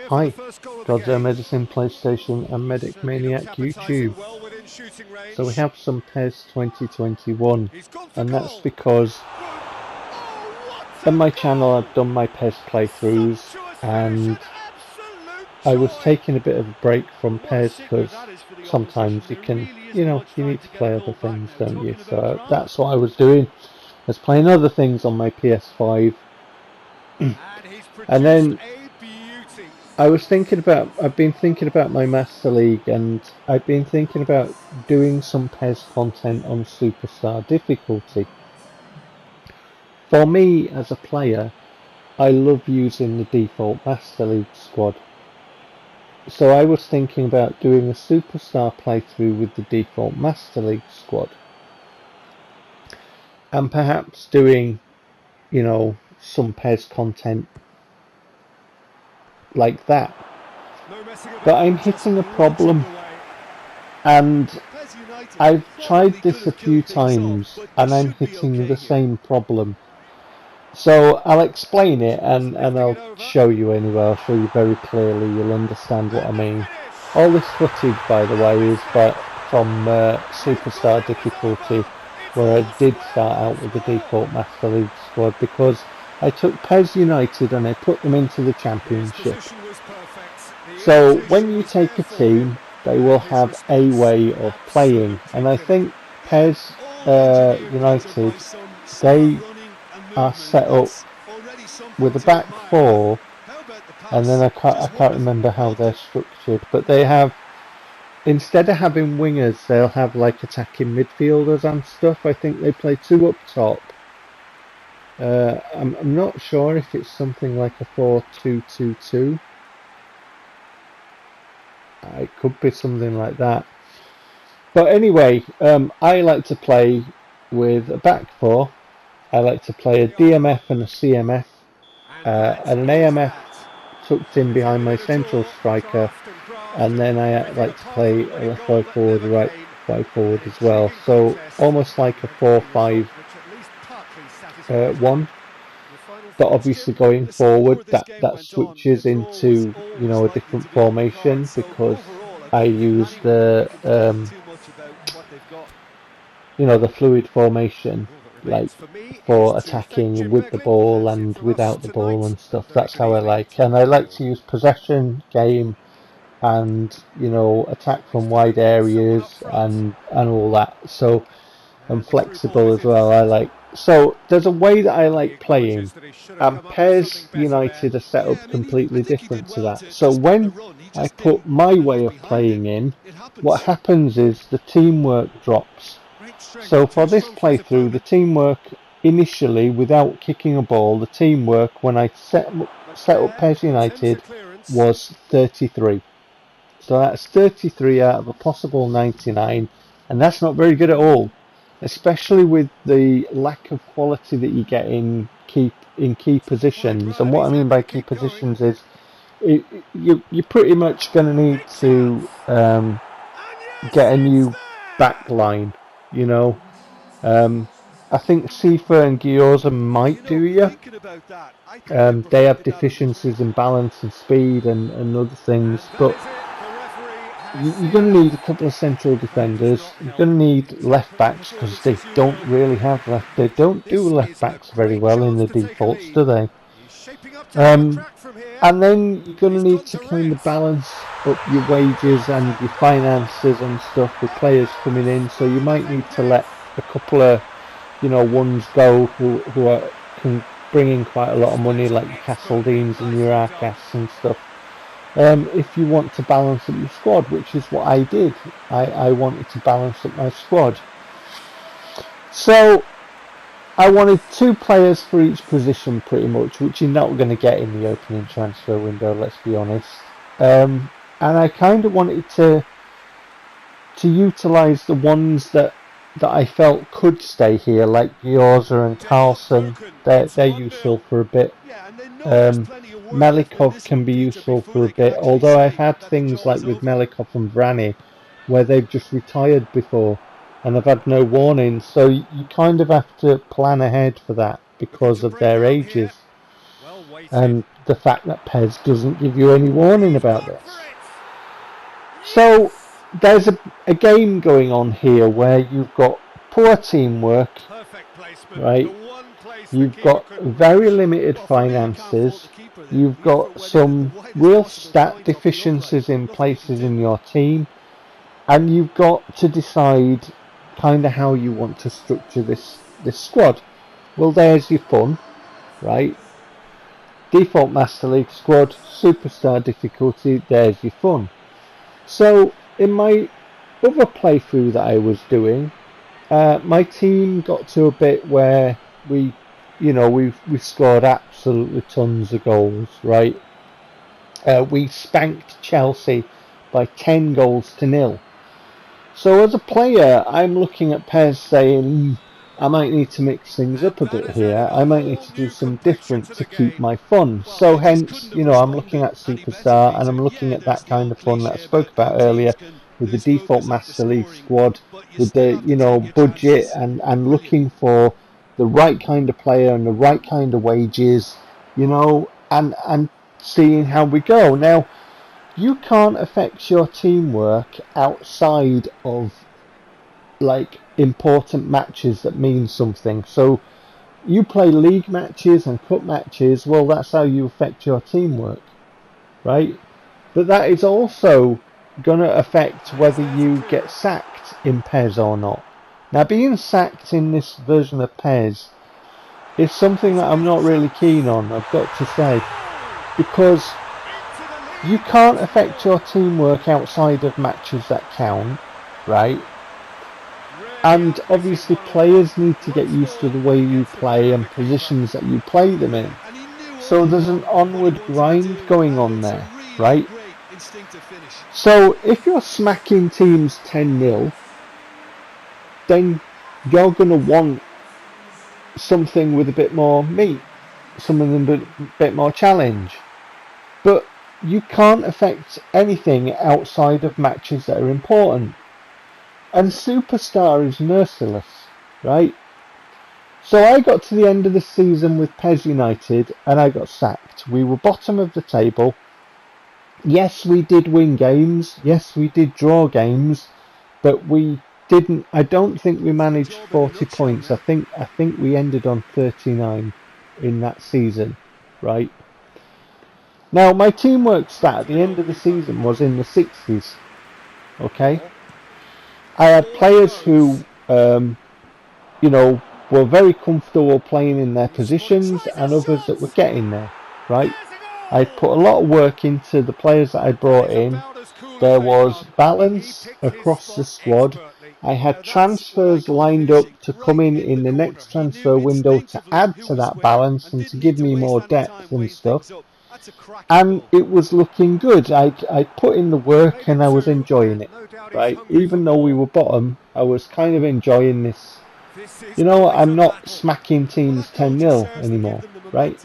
Hi, Godzilla Medicine PlayStation and Medic Maniac YouTube. So we have some PES 2021, and that's because on my channel I've done my PES playthroughs, and I was taking a bit of a break from PES because sometimes you can, you need to play other things, don't you? So that's what I was doing. I was playing other things on my PS5, and then I've been thinking about my Master League, and I've been thinking about doing some PES content on Superstar difficulty. For me as a player, I love using the default Master League squad. So I was thinking about doing a Superstar playthrough with the default Master League squad. And perhaps doing, some PES content like that. But I'm hitting a problem, and I've tried this a few times and I'm hitting the same problem. So I'll explain it and I'll show you anyway. I'll show you very clearly. You'll understand what I mean. All this footage, by the way, is from Superstar difficulty, where I did start out with the default Master League squad, because I took PES United and I put them into the Championship. So when you take a team, they will have a way of playing, and I think PES United, they are set up with a back four, and then I can't remember how they're structured, but they have, instead of having wingers, they'll have like attacking midfielders and stuff. I think they play two up top. I'm not sure if it's something like a 4-2-2-2. It could be something like that. But anyway, I like to play with a back four. I like to play a DMF and a CMF, and an AMF tucked in behind my central striker, and then I like to play a left wide forward, a right wide forward as well. So almost like a 4-5-1. But obviously going forward, that switches into a different formation, because I use the the fluid formation, like for attacking with the ball and without the ball and stuff. That's how I like, and I like to use possession game and attack from wide areas and all that. So I'm flexible as well. I like. So there's a way that I like playing, and PES United are set up completely different to that. So when I put my way of playing in, what happens is the teamwork drops. So for this playthrough, the teamwork initially, without kicking a ball, the teamwork when I set up PES United was 33. So that's 33 out of a possible 99, and that's not very good at all, especially with the lack of quality that you get in key positions. And what I mean by key positions is you're pretty much going to need to get a new back line. I think Sifa and Gyoza might do you. They have deficiencies in balance and speed and other things, but you're going to need a couple of central defenders. You're going to need left backs, because they don't really have They don't do left backs very well in the defaults, do they? And then you're going to need to kind of balance up your wages and your finances and stuff with players coming in. So you might need to let a couple of ones go who can bring in quite a lot of money, like your Castledeans and your Arcasts and stuff. If you want to balance up your squad, which is what I did. I wanted to balance up my squad. So I wanted 2 players for each position pretty much, which you're not going to get in the opening transfer window, let's be honest. And I kind of wanted to utilise the ones that I felt could stay here, like Gyorza and Carlson. They're useful for a bit. Melikov can be useful for a bit, although I've had things like with Melikov and Vrani where they've just retired before and I've had no warning, so you kind of have to plan ahead for that because of their ages. and the fact that PES doesn't give you any warning about this. So there's a game going on here where you've got poor teamwork, right? You've got very limited finances, you've got some real stat deficiencies in places in your team, and you've got to decide kind of how you want to structure this squad. Well, there's your fun, right? Default Master League squad, superstar difficulty, there's your fun. So in my other playthrough that I was doing, my team got to a bit where we scored absolutely tons of goals, right? We spanked Chelsea by 10 goals to 0. So as a player, I'm looking at PES saying, I might need to mix things up a bit here. I might need to do some different to keep my fun. So hence, I'm looking at Superstar, and I'm looking at that kind of fun that I spoke about earlier with the default Master League squad, with the, budget and looking for the right kind of player and the right kind of wages, and seeing how we go. Now, you can't affect your teamwork outside of important matches that mean something. So you play league matches and cup matches, well, that's how you affect your teamwork, right? But that is also going to affect whether you get sacked in PES or not. Now, being sacked in this version of PES is something that I'm not really keen on, I've got to say, because you can't affect your teamwork outside of matches that count, right? And obviously players need to get used to the way you play and positions that you play them in. So there's an onward grind going on there, right? So if you're smacking teams 10-0, then you're going to want something with a bit more meat, something with a bit more challenge. But you can't affect anything outside of matches that are important. And Superstar is merciless, right? So I got to the end of the season with PES United and I got sacked. We were bottom of the table. Yes, we did win games. Yes, we did draw games. But I don't think we managed 40 points. I think we ended on 39 in that season, right? Now, my teamwork stat at the end of the season was in the 60s, okay? I had players who, were very comfortable playing in their positions and others that were getting there, right? I put a lot of work into the players that I brought in. There was balance across the squad. I had transfers lined up to come in the next transfer window to add to that balance and to give me more depth and stuff. And it was looking good. I put in the work and I was enjoying it, right? Even though we were bottom, I was kind of enjoying this. I'm not smacking teams 10-0 anymore, right?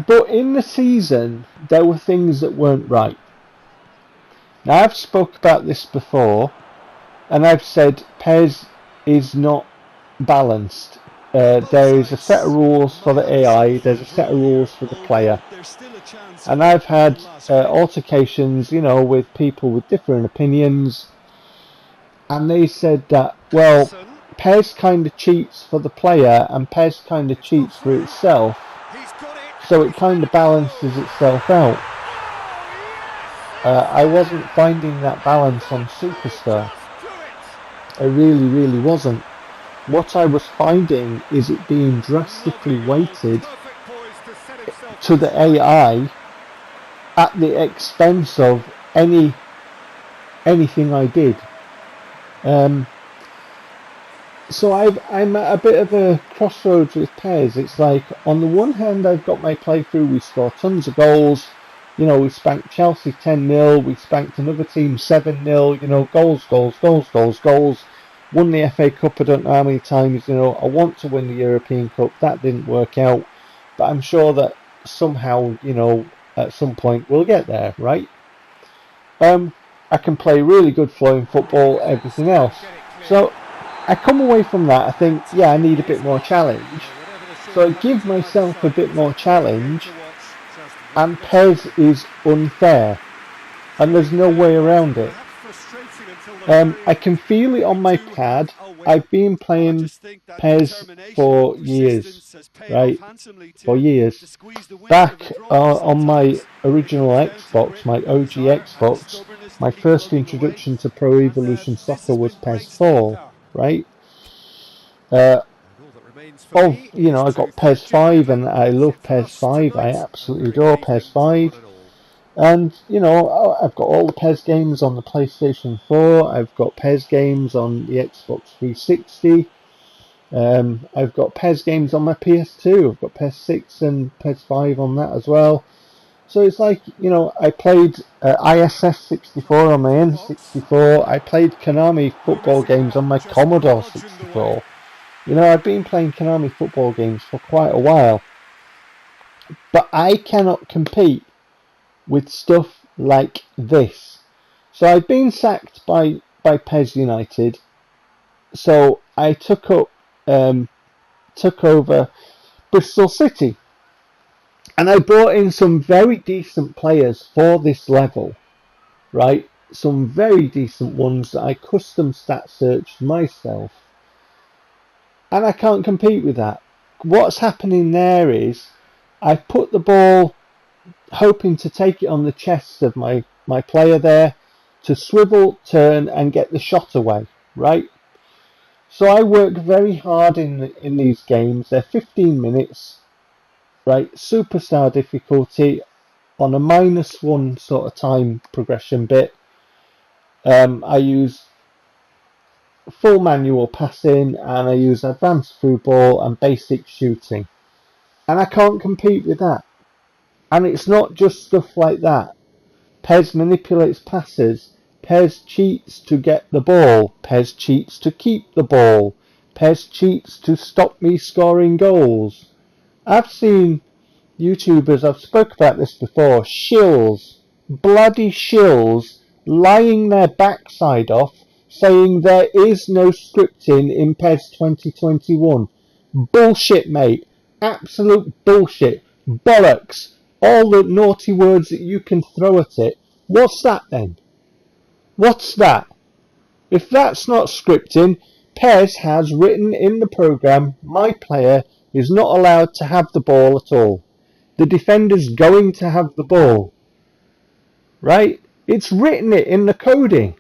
But in the season, there were things that weren't right. Now, I've spoke about this before, and I've said PES is not balanced. There is a set of rules for the AI, there's a set of rules for the player. And I've had altercations, with people with different opinions, and they said that, well, PES kind of cheats for the player and PES kind of cheats for itself, so it kind of balances itself out. I wasn't finding that balance on Superstar. I really, really wasn't. What I was finding is it being drastically weighted to the AI at the expense of anything I did. So I'm at a bit of a crossroads with PES. It's like, on the one hand, I've got my playthrough, we score tons of goals. We spanked Chelsea 10-0, we spanked another team 7-0, goals. Won the FA Cup, I don't know how many times, I want to win the European Cup, that didn't work out. But I'm sure that somehow, at some point we'll get there, right? I can play really good flowing football, everything else. So I come away from that, I think, yeah, I need a bit more challenge. So I give myself a bit more challenge, and PES is unfair, and there's no way around it. I can feel it on my pad. I've been playing PES for years, right? For years. Back on my original Xbox, my OG Xbox, my first introduction to Pro Evolution Soccer was PES 4, right? I got PES 5 and I love PES 5. I absolutely adore PES 5. And, I've got all the PES games on the PlayStation 4. I've got PES games on the Xbox 360. I've got PES games on my PS2. I've got PES 6 and PES 5 on that as well. So it's like, I played ISS 64 on my N64. I played Konami football games on my Commodore 64. I've been playing Konami football games for quite a while. But I cannot compete with stuff like this. So I've been sacked by PES United. So I took over Bristol City. And I brought in some very decent players for this level, right? Some very decent ones that I custom stat searched myself. And I can't compete with that. What's happening there is I put the ball hoping to take it on the chest of my player there to swivel, turn and get the shot away, right? So I work very hard in these games. They're 15 minutes, right? Superstar difficulty on a -1 sort of time progression bit. I use full manual passing and I use advanced through ball and basic shooting. And I can't compete with that. And it's not just stuff like that. PES manipulates passes. PES cheats to get the ball. PES cheats to keep the ball. PES cheats to stop me scoring goals. I've seen YouTubers, I've spoke about this before, shills, bloody shills, lying their backside off, saying there is no scripting in PES 2021. Bullshit, mate. Absolute bullshit. Bollocks. All the naughty words that you can throw at it. What's that then? What's that? If that's not scripting, PES has written in the program, my player is not allowed to have the ball at all. The defender's going to have the ball. Right? It's written it in the coding.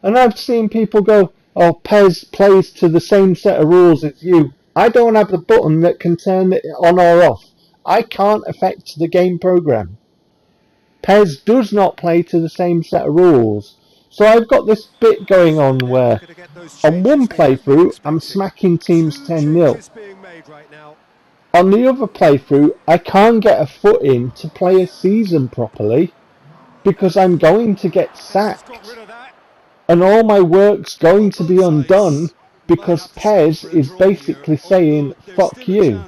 And I've seen people go, oh, PES plays to the same set of rules as you. I don't have the button that can turn it on or off. I can't affect the game program. PES does not play to the same set of rules. So I've got this bit going on where on one playthrough I'm smacking teams 10-0. On the other playthrough I can't get a foot in to play a season properly because I'm going to get sacked. And all my work's going to be undone because PES is basically saying fuck you.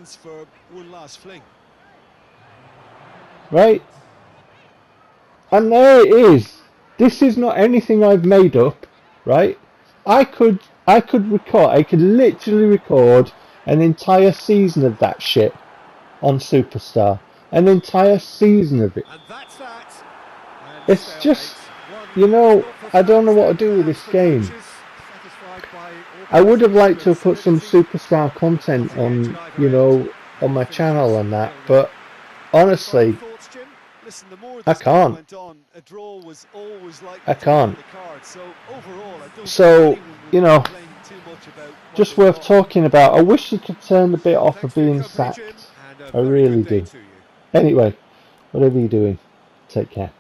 Right? And there it is. This is not anything I've made up, right? I could literally record an entire season of that shit on Superstar. An entire season of it. It's just, I don't know what to do with this game. I would have liked to have put some Superstar content on, on my channel and that, but honestly, I can't. I can't. So, just worth talking about. I wish you could turn the bit off of being sacked. I really do. Anyway, whatever you're doing, take care.